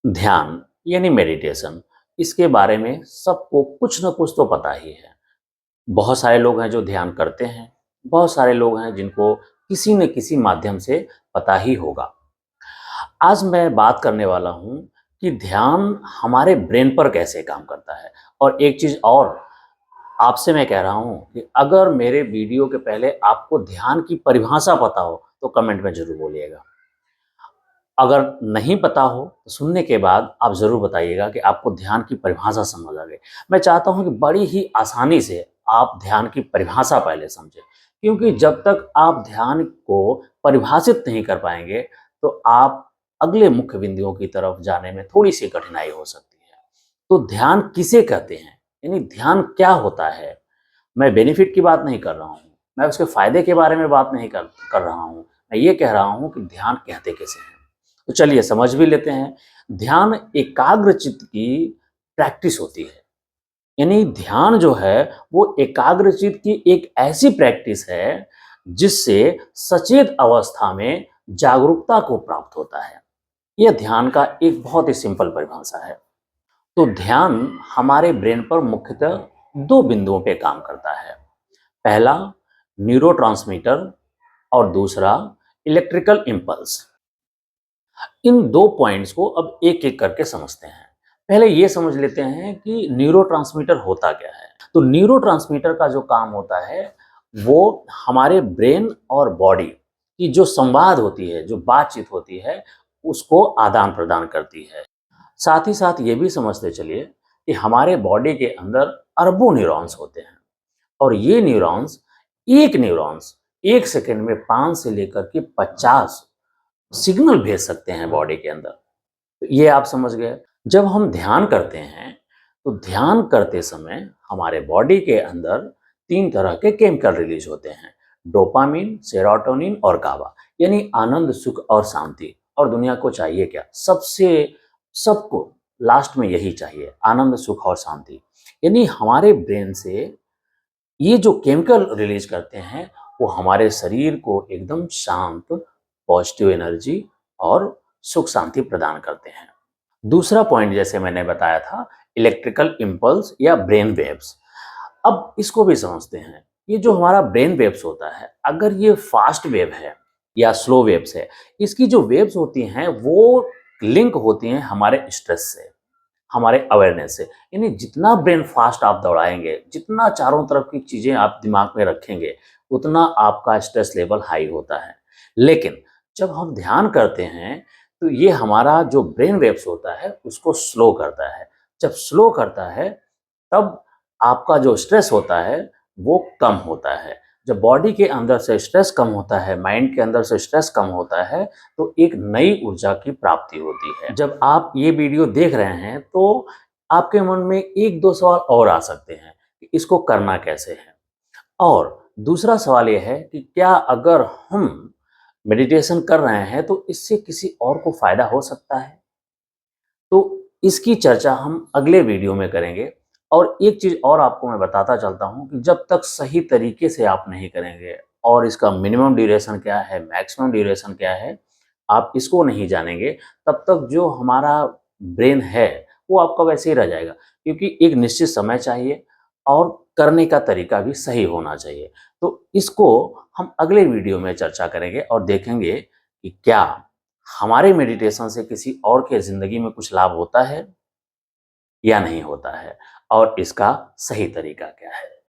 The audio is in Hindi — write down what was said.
ध्यान यानी मेडिटेशन, इसके बारे में सबको कुछ न कुछ तो पता ही है। बहुत सारे लोग हैं जो ध्यान करते हैं, बहुत सारे लोग हैं जिनको किसी न किसी माध्यम से पता ही होगा। आज मैं बात करने वाला हूँ कि ध्यान हमारे ब्रेन पर कैसे काम करता है। और एक चीज़ और आपसे मैं कह रहा हूँ कि अगर मेरे वीडियो के पहले आपको ध्यान की परिभाषा पता हो तो कमेंट में ज़रूर बोलिएगा। अगर नहीं पता हो तो सुनने के बाद आप ज़रूर बताइएगा कि आपको ध्यान की परिभाषा समझ आ गई। मैं चाहता हूँ कि बड़ी ही आसानी से आप ध्यान की परिभाषा पहले समझें, क्योंकि जब तक आप ध्यान को परिभाषित नहीं कर पाएंगे तो आप अगले मुख्य बिंदुओं की तरफ जाने में थोड़ी सी कठिनाई हो सकती है। तो ध्यान किसे कहते हैं, यानी ध्यान क्या होता है। मैं बेनिफिट की बात नहीं कर रहा हूँ, मैं उसके फायदे के बारे में बात नहीं कर रहा हूँ। मैं ये कह रहा हूँ कि ध्यान कहते कैसे हैं। तो चलिए समझ भी लेते हैं। ध्यान एकाग्र चित्त की प्रैक्टिस होती है। यानी ध्यान जो है वो एकाग्र चित्त की एक ऐसी प्रैक्टिस है जिससे सचेत अवस्था में जागरूकता को प्राप्त होता है। यह ध्यान का एक बहुत ही सिंपल परिभाषा है। तो ध्यान हमारे ब्रेन पर मुख्यतः दो बिंदुओं पे काम करता है। पहला न्यूरोट्रांसमीटर और दूसरा इलेक्ट्रिकल इम्पल्स। इन दो पॉइंट्स को अब एक एक करके समझते हैं। पहले ये समझ लेते हैं कि न्यूरोट्रांसमीटर होता क्या है। तो न्यूरोट्रांसमीटर का जो काम होता है वो हमारे ब्रेन और बॉडी की जो संवाद होती है, जो बातचीत होती है, उसको आदान प्रदान करती है। साथ ही साथ ये भी समझते चलिए कि हमारे बॉडी के अंदर अरबों न्यूरॉन्स होते हैं और ये न्यूरॉन्स एक सेकंड में 5 से लेकर के 50 सिग्नल भेज सकते हैं बॉडी के अंदर। तो ये आप समझ गए। जब हम ध्यान करते हैं तो ध्यान करते समय हमारे बॉडी के अंदर 3 तरह के केमिकल रिलीज होते हैं, डोपामिन, सेरोटोनिन और गाबा। यानी आनंद, सुख और शांति। और दुनिया को चाहिए क्या? सबको लास्ट में यही चाहिए, आनंद, सुख और शांति। यानी हमारे ब्रेन से ये जो केमिकल रिलीज करते हैं वो हमारे शरीर को एकदम शांत, पॉजिटिव एनर्जी और सुख शांति प्रदान करते हैं। दूसरा पॉइंट जैसे मैंने बताया था, इलेक्ट्रिकल इम्पल्स या ब्रेन वेव्स। अब इसको भी समझते हैं। ये जो हमारा ब्रेन वेव्स होता है, अगर ये फास्ट वेव है या स्लो वेव्स है, इसकी जो वेव्स होती हैं वो लिंक होती हैं हमारे स्ट्रेस से, हमारे अवेयरनेस से। यानी जितना ब्रेन फास्ट आप दौड़ाएंगे, जितना चारों तरफ की चीजें आप दिमाग में रखेंगे, उतना आपका स्ट्रेस लेवल हाई होता है। लेकिन जब हम ध्यान करते हैं तो ये हमारा जो ब्रेन वेव्स होता है उसको स्लो करता है। जब स्लो करता है तब आपका जो स्ट्रेस होता है वो कम होता है। जब बॉडी के अंदर से स्ट्रेस कम होता है, माइंड के अंदर से स्ट्रेस कम होता है, तो एक नई ऊर्जा की प्राप्ति होती है। जब आप ये वीडियो देख रहे हैं तो आपके मन में एक दो सवाल और आ सकते हैं कि इसको करना कैसे है। और दूसरा सवाल ये है कि क्या अगर हम मेडिटेशन कर रहे हैं तो इससे किसी और को फायदा हो सकता है? तो इसकी चर्चा हम अगले वीडियो में करेंगे। और एक चीज़ और आपको मैं बताता चलता हूँ कि जब तक सही तरीके से आप नहीं करेंगे और इसका मिनिमम ड्यूरेशन क्या है, मैक्सिमम ड्यूरेशन क्या है, आप इसको नहीं जानेंगे, तब तक जो हमारा ब्रेन है वो आपका वैसे ही रह जाएगा। क्योंकि एक निश्चित समय चाहिए और करने का तरीका भी सही होना चाहिए। तो इसको हम अगले वीडियो में चर्चा करेंगे और देखेंगे कि क्या हमारे मेडिटेशन से किसी और के ज़िंदगी में कुछ लाभ होता है या नहीं होता है और इसका सही तरीका क्या है।